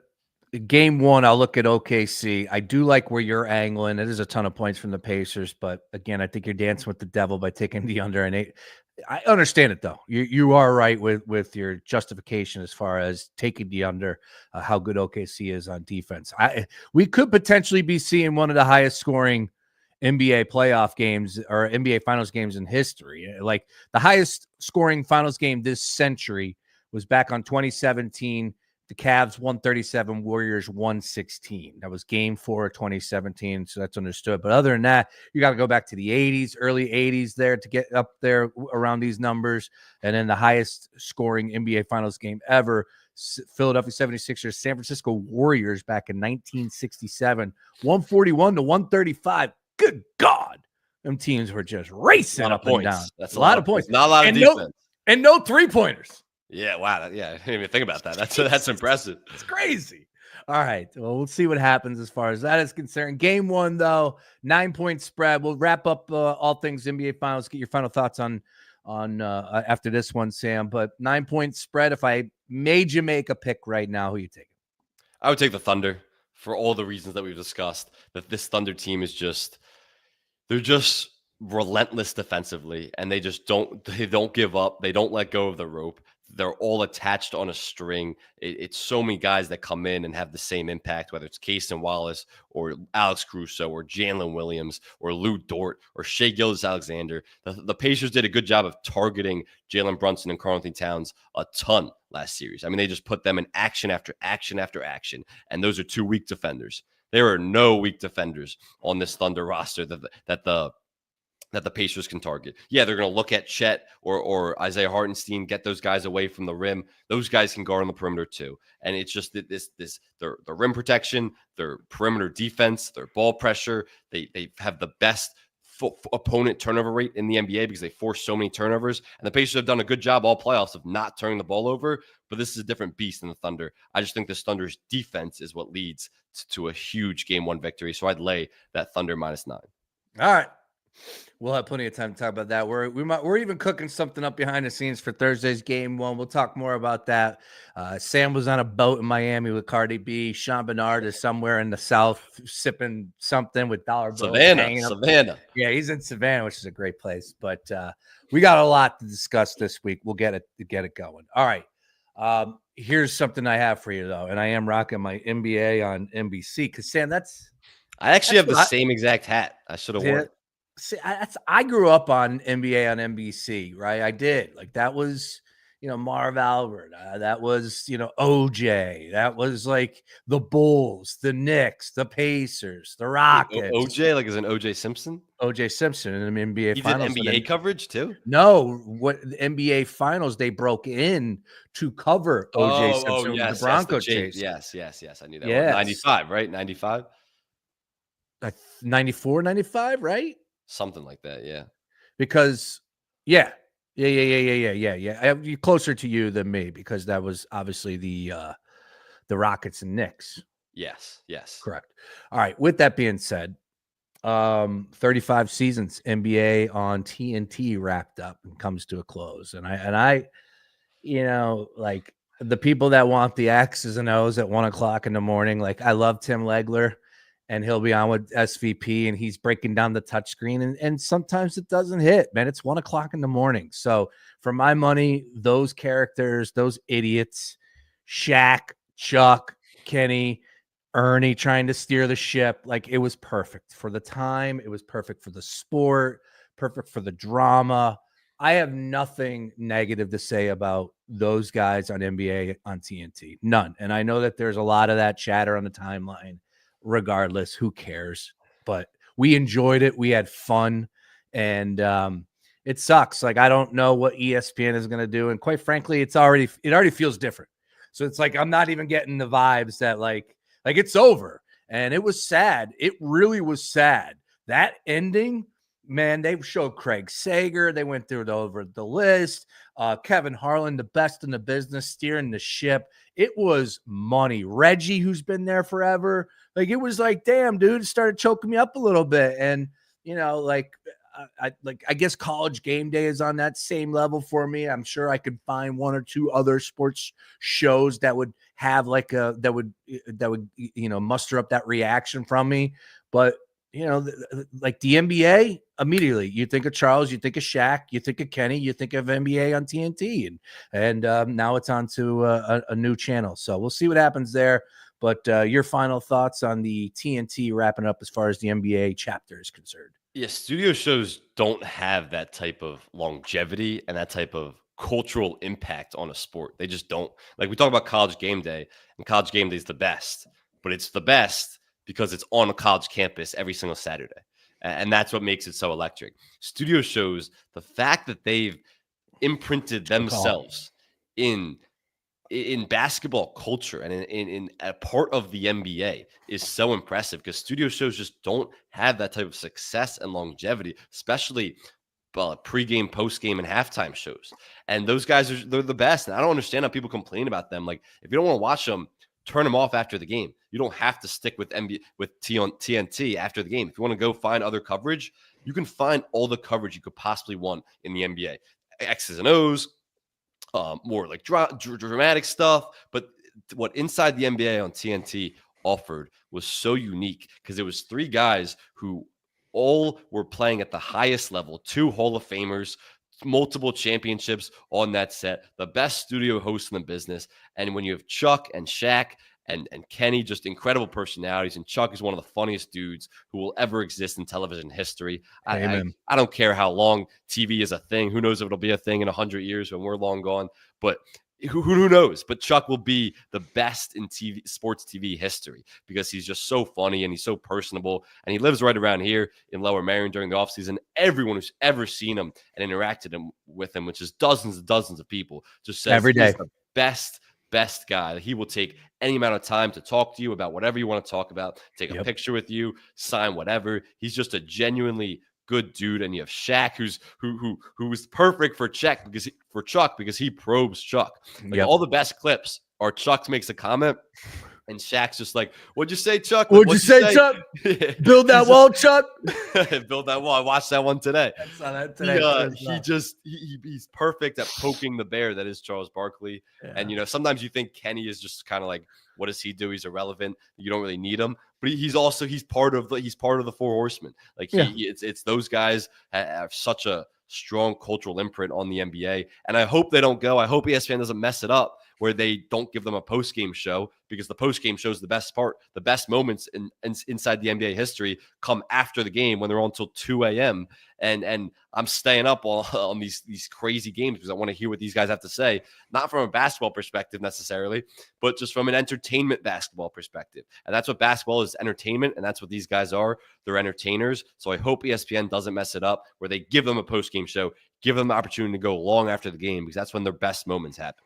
A: game one. I'll look at OKC. I do like where you're angling. It is a ton of points from the Pacers, but again, I think you're dancing with the devil by taking the under and 8. I understand it though. You are right with your justification as far as taking the under. How good OKC is on defense. We could potentially be seeing one of the highest scoring NBA playoff games or NBA finals games in history. Like the highest scoring finals game this century was back on 2017. The Cavs 137, Warriors 116. That was game 4 of 2017, so that's understood. But other than that, you got to go back to the 80s, early 80s there to get up there around these numbers. And then the highest scoring NBA Finals game ever, Philadelphia 76ers, San Francisco Warriors back in 1967, 141 to 135. Good God. Them teams were just racing up and down.
B: That's
A: a lot of points.
B: Not a lot of defense.
A: And no three-pointers.
B: Yeah, wow. Yeah, I didn't even think about that. That's impressive.
A: It's crazy. All right. Well, we'll see what happens as far as that is concerned. Game one, though, 9-point spread. We'll wrap up all things NBA Finals. Get your final thoughts on after this one, Sam. But 9-point spread. If I made you make a pick right now, who you taking?
B: I would take the Thunder for all the reasons that we've discussed. That this Thunder team is they're just relentless defensively, and they don't give up. They don't let go of the rope. They're all attached on a string. It's so many guys that come in and have the same impact, whether it's Cason Wallace or Alex Caruso or Jalen Williams or Lou Dort or Shai Gilgeous-Alexander. The Pacers did a good job of targeting Jalen Brunson and Karl-Anthony Towns a ton last series. I mean, they just put them in action after action after action, and those are two weak defenders. There are no weak defenders on this Thunder roster that the Pacers can target. Yeah, they're going to look at Chet or Isaiah Hartenstein, get those guys away from the rim. Those guys can guard on the perimeter too. And it's just their rim protection, their perimeter defense, their ball pressure. They have the best opponent turnover rate in the NBA because they force so many turnovers. And the Pacers have done a good job all playoffs of not turning the ball over. But this is a different beast than the Thunder. I just think this Thunder's defense is what leads to a huge game one victory. So I'd lay that Thunder -9.
A: All right. We'll have plenty of time to talk about that. We're even cooking something up behind the scenes for Thursday's game one. We'll talk more about that. Sam was on a boat in Miami with Cardi B. Sean Bernard is somewhere in the South sipping something with dollar bills.
B: Savannah.
A: Yeah, he's in Savannah, which is a great place. But we got a lot to discuss this week. We'll get it going. All right. Here's something I have for you though, and I am rocking my NBA on NBC because Sam,
B: I actually have the same exact hat. I should have worn it.
A: See, I grew up on NBA on NBC, right? I did. Like that was, Marv Albert. That was, OJ. That was like the Bulls, the Knicks, the Pacers, the Rockets.
B: OJ, like is an OJ Simpson?
A: OJ Simpson in the NBA Finals.
B: He did NBA coverage too?
A: No, what the NBA Finals they broke in to cover OJ Simpson with the Bronco chase.
B: Yes. I knew that. Yes. 95, right? 95?
A: 94, 95, right?
B: Something like that, yeah.
A: Because, yeah. You're closer to you than me because that was obviously the Rockets and Knicks.
B: Yes.
A: Correct. All right. With that being said, 35 seasons NBA on TNT wrapped up and comes to a close. And I the people that want the X's and O's at 1:00 in the morning, like I love Tim Legler, and he'll be on with SVP and he's breaking down the touchscreen, and sometimes it doesn't hit, man. It's 1:00 in the morning. So for my money, those characters, those idiots, Shaq, Chuck, Kenny, Ernie trying to steer the ship, like it was perfect for the time. It was perfect for the sport, perfect for the drama. I have nothing negative to say about those guys on NBA on TNT. None. And I know that there's a lot of that chatter on the timeline. Regardless, who cares? But we enjoyed it. We had fun. And it sucks. Like I don't know what ESPN is going to do. And quite frankly, it already feels different. So it's like I'm not even getting the vibes that like it's over. And it was sad. It really was sad. That ending, man, they showed Craig Sager. They went through over the list. Kevin Harlan, the best in the business, steering the ship. It was money. Reggie, who's been there forever. Like, it was like, damn, dude, it started choking me up a little bit. And, you know, like, I guess College Game Day is on that same level for me. I'm sure I could find one or two other sports shows that would have like that would you know, muster up that reaction from me. But you know, like the NBA, immediately you think of Charles, you think of Shaq, you think of Kenny, you think of NBA on TNT, and now it's on to a new channel. So we'll see what happens there. But your final thoughts on the TNT wrapping up as far as the NBA chapter is concerned?
B: Yeah, studio shows don't have that type of longevity and that type of cultural impact on a sport. They just don't. Like we talk about College Game Day, and College Game Day is the best, but it's the best because it's on a college campus every single Saturday. And that's what makes it so electric. Studio shows, the fact that they've imprinted themselves in basketball culture and in a part of the NBA is so impressive because studio shows just don't have that type of success and longevity, especially pregame, postgame, and halftime shows. And those guys they're the best. And I don't understand how people complain about them. Like if you don't want to watch them, turn them off after the game. You don't have to stick with TNT after the game. If you want to go find other coverage, you can find all the coverage you could possibly want in the NBA. X's and O's, more like dramatic stuff. But what Inside the NBA on TNT offered was so unique because it was three guys who all were playing at the highest level, two Hall of Famers, multiple championships on that set, the best studio hosts in the business. And when you have Chuck and Shaq and Kenny, just incredible personalities, and Chuck is one of the funniest dudes who will ever exist in television history. I don't care how long TV is a thing. Who knows if it'll be a thing in 100 years when we're long gone, but who knows? But Chuck will be the best in sports TV history because he's just so funny and he's so personable. And he lives right around here in Lower Merion during the offseason. Everyone who's ever seen him and interacted with him, which is dozens and dozens of people, just says
A: every day
B: he's the best guy. He will take any amount of time to talk to you about whatever you want to talk about, take a picture with you, sign whatever. He's just a genuinely good dude. And you have Shaq, who is perfect for Chuck because he probes Chuck. Like all the best clips are Chuck makes a comment and Shaq's just like, "What'd you say, Chuck?
A: What'd you say, Chuck? Build that wall, Chuck.
B: Build that wall." I watched that one today.
A: I saw that today.
B: He's perfect at poking the bear that is Charles Barkley. Yeah. And you know, sometimes you think Kenny is just kind of like, what does he do? He's irrelevant. You don't really need him. But he's part of the Four Horsemen. Like it's those guys have such a strong cultural imprint on the NBA. And I hope they don't go. I hope ESPN doesn't mess it up where they don't give them a post-game show, because the post-game show is the best part. The best moments inside the NBA history come after the game when they're on until 2 a.m. And I'm staying up on these crazy games because I want to hear what these guys have to say, not from a basketball perspective necessarily, but just from an entertainment basketball perspective. And that's what basketball is, entertainment, and that's what these guys are. They're entertainers. So I hope ESPN doesn't mess it up where they give them a post-game show, give them the opportunity to go long after the game, because that's when their best moments happen.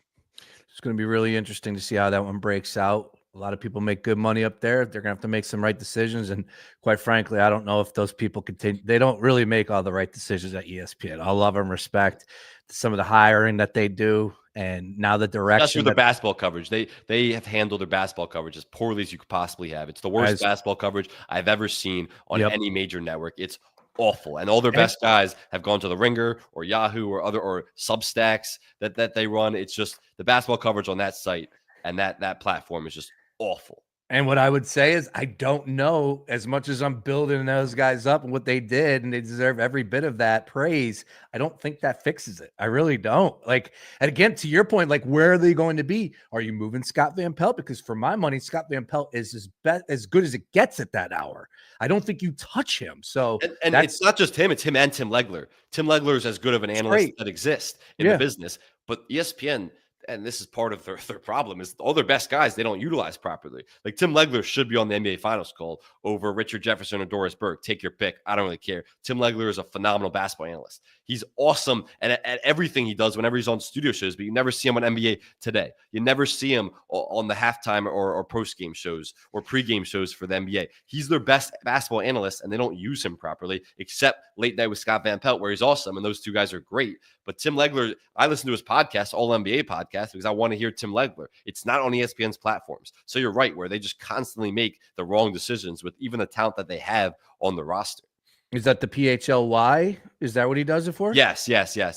A: It's going to be really interesting to see how that one breaks out. A lot of people make good money up there. They're going to have to make some right decisions. And quite frankly, I don't know if those people continue. They don't really make all the right decisions at ESPN. I love and respect some of the hiring that they do. And now the direction.
B: Especially with their basketball coverage. They have handled their basketball coverage as poorly as you could possibly have. It's the worst basketball coverage I've ever seen on any major network. It's awful. And all their best guys have gone to the Ringer or Yahoo or other or Substacks that they run. It's just the basketball coverage on that site and that platform is just awful.
A: And what I would say is, I don't know, as much as I'm building those guys up and what they did, and they deserve every bit of that praise. I don't think that fixes it. I really don't. Like, and again, to your point, like, where are they going to be? Are you moving Scott Van Pelt? Because for my money, Scott Van Pelt is as good as it gets at that hour. I don't think you touch him. So
B: and it's not just him; it's him and Tim Legler. Tim Legler is as good of an analyst that exists in the business, but ESPN. And this is part of their problem is all their best guys they don't utilize properly. Like Tim Legler should be on the NBA Finals call over Richard Jefferson or Doris Burke. Take your pick. I don't really care. Tim Legler is a phenomenal basketball analyst. He's awesome at everything he does whenever he's on studio shows, but you never see him on NBA Today. You never see him on the halftime or post-game shows or pre-game shows for the NBA. He's their best basketball analyst, and they don't use him properly, except Late Night with Scott Van Pelt, where he's awesome, and those two guys are great. But Tim Legler, I listen to his podcast, All NBA podcast, because I want to hear Tim Legler. It's not on ESPN's platforms. So you're right, where they just constantly make the wrong decisions with even the talent that they have on the roster.
A: Is that the PHLY? Is that what he does it for?
B: Yes.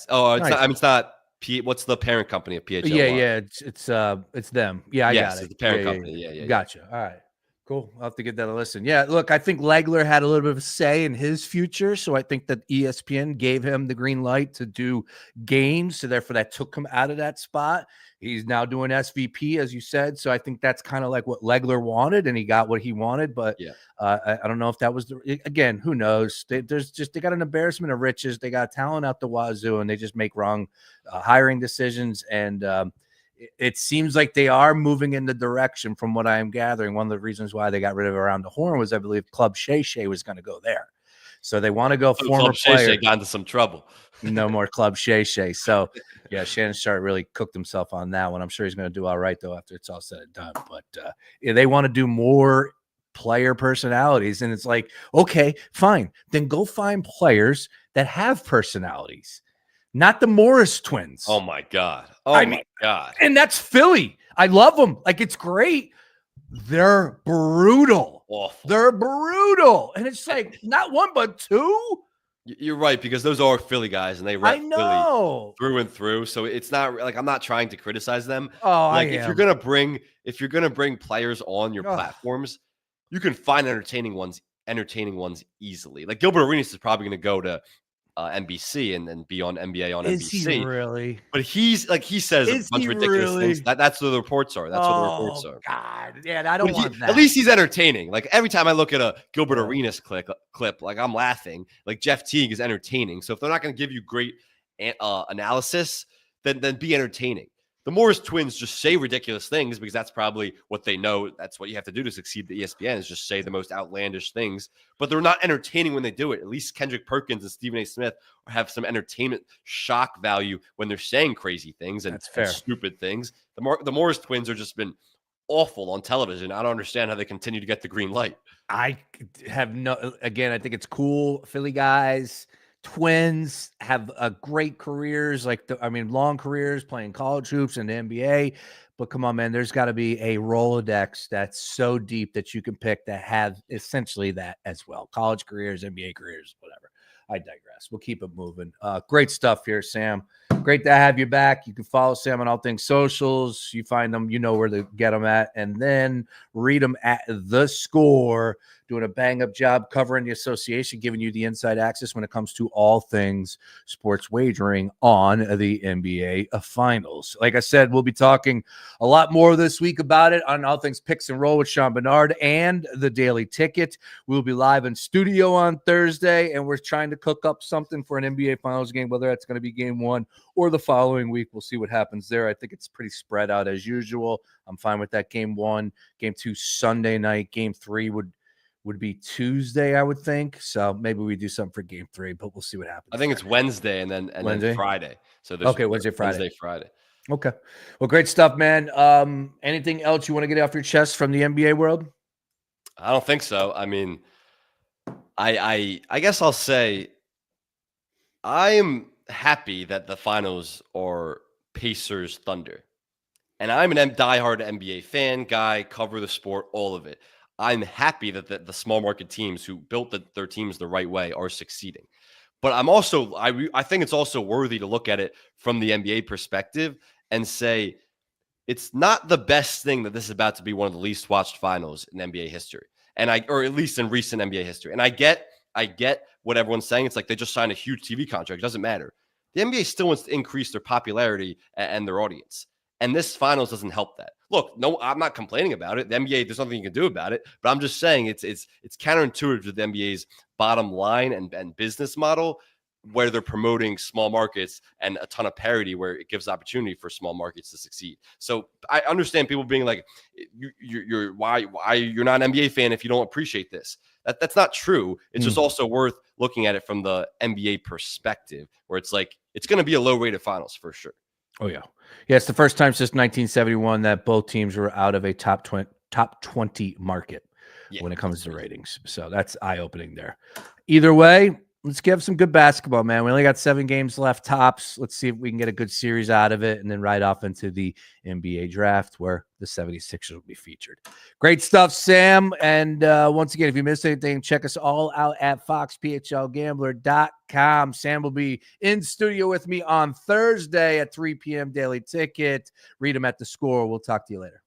B: Oh, it's not. I mean, it's not. What's the parent company of PHLY?
A: Yeah. It's them. Yeah, I got it.
B: It's the parent company. Yeah.
A: Gotcha. All right. Cool. I'll have to get that a listen. Yeah, look, I think Legler had a little bit of a say in his future, so I think that ESPN gave him the green light to do games, so therefore that took him out of that spot. He's now doing SVP, as you said, so I think that's kind of like what Legler wanted, and he got what he wanted, but I don't know if that was again, who knows? They got an embarrassment of riches. They got talent out the wazoo, and they just make wrong hiring decisions, and it seems like they are moving in the direction, from what I am gathering. One of the reasons why they got rid of Around the Horn was, I believe, Club Shay Shay was going to go there. So they want to go former player.
B: Shay got into some trouble.
A: No more Club Shay Shay. So, yeah, Shannon Sharp really cooked himself on that one. I'm sure he's going to do all right, though, after it's all said and done. But they want to do more player personalities. And it's like, okay, fine. Then go find players that have personalities. Not the Morris twins.
B: Oh, my God. My God.
A: And that's Philly. I love them. Like, it's great. They're brutal.
B: Awful.
A: They're brutal. And it's like not one, but two.
B: You're right, because those are Philly guys, and they rep Philly through and through. So it's not like I'm not trying to criticize them.
A: Oh,
B: like if you're gonna bring players on your platforms, you can find entertaining ones easily. Like Gilbert Arenas is probably gonna go to NBC and then be on NBA on
A: Is
B: NBC.
A: He really?
B: But he says a bunch of ridiculous things. That's what the reports are. That's what the reports are.
A: God, yeah, I don't want that.
B: At least he's entertaining. Like every time I look at a Gilbert Arenas clip, like I'm laughing. Like Jeff Teague is entertaining. So if they're not going to give you great analysis, then be entertaining. The Morris twins just say ridiculous things because that's probably what they know. That's what you have to do to succeed at ESPN is just say the most outlandish things. But they're not entertaining when they do it. At least Kendrick Perkins and Stephen A. Smith have some entertainment shock value when they're saying crazy things and stupid things. The Morris twins are just been awful on television. I don't understand how they continue to get the green light.
A: I have I think it's cool. Philly guys. Twins have great careers, long careers playing college hoops and the NBA. But come on, man, there's got to be a Rolodex that's so deep that you can pick that have essentially that as well. College careers, NBA careers, whatever. I digress. We'll keep it moving. Great stuff here, Sam. Great to have you back. You can follow Sam on all things socials. You find them, you know where to get them at, and then read them at The Score. Doing a bang-up job covering the association, giving you the inside access when it comes to all things sports wagering on the NBA Finals. Like I said, we'll be talking a lot more this week about it on All Things Picks and Roll with Sean Bernard and the Daily Ticket. We'll be live in studio on Thursday, and we're trying to cook up something for an NBA Finals game, whether that's going to be game one or the following week. We'll see what happens there. I think it's pretty spread out as usual. I'm fine with that. Game one, game two, Sunday night. Game three would be Tuesday, I would think. So maybe we do something for game three, but we'll see what happens.
B: I think it's Wednesday and then Friday. So
A: Wednesday, Friday.
B: Friday.
A: Okay. Well, great stuff, man. Anything else you want to get off your chest from the NBA world?
B: I don't think so. I mean, I guess I'll say I am happy that the finals are Pacers Thunder. And I'm an diehard NBA fan, guy, cover the sport, all of it. I'm happy that the small market teams who built their teams the right way are succeeding. But I think it's also worthy to look at it from the NBA perspective and say it's not the best thing that this is about to be one of the least watched finals in NBA history, or at least in recent NBA history. And I get what everyone's saying. It's like they just signed a huge TV contract. It doesn't matter. The NBA still wants to increase their popularity and their audience. And this finals doesn't help that. Look, no, I'm not complaining about it. The NBA, there's nothing you can do about it. But I'm just saying it's counterintuitive to the NBA's bottom line and business model, where they're promoting small markets and a ton of parity, where it gives opportunity for small markets to succeed. So I understand people being like, why you're not an NBA fan if you don't appreciate this. That's not true. It's just also worth looking at it from the NBA perspective, where it's like it's going to be a low-rated finals for sure.
A: Oh yeah, it's the first time since 1971 that both teams were out of a top 20 market when it comes to ratings. So that's eye-opening there. Either way, let's give some good basketball, man. We only got 7 games left tops. Let's see if we can get a good series out of it and then right off into the NBA draft where the 76ers will be featured. Great stuff, Sam. And once again, if you missed anything, check us all out at foxphlgambler.com. Sam will be in studio with me on Thursday at 3 p.m. Daily Ticket. Read them at the Score. We'll talk to you later.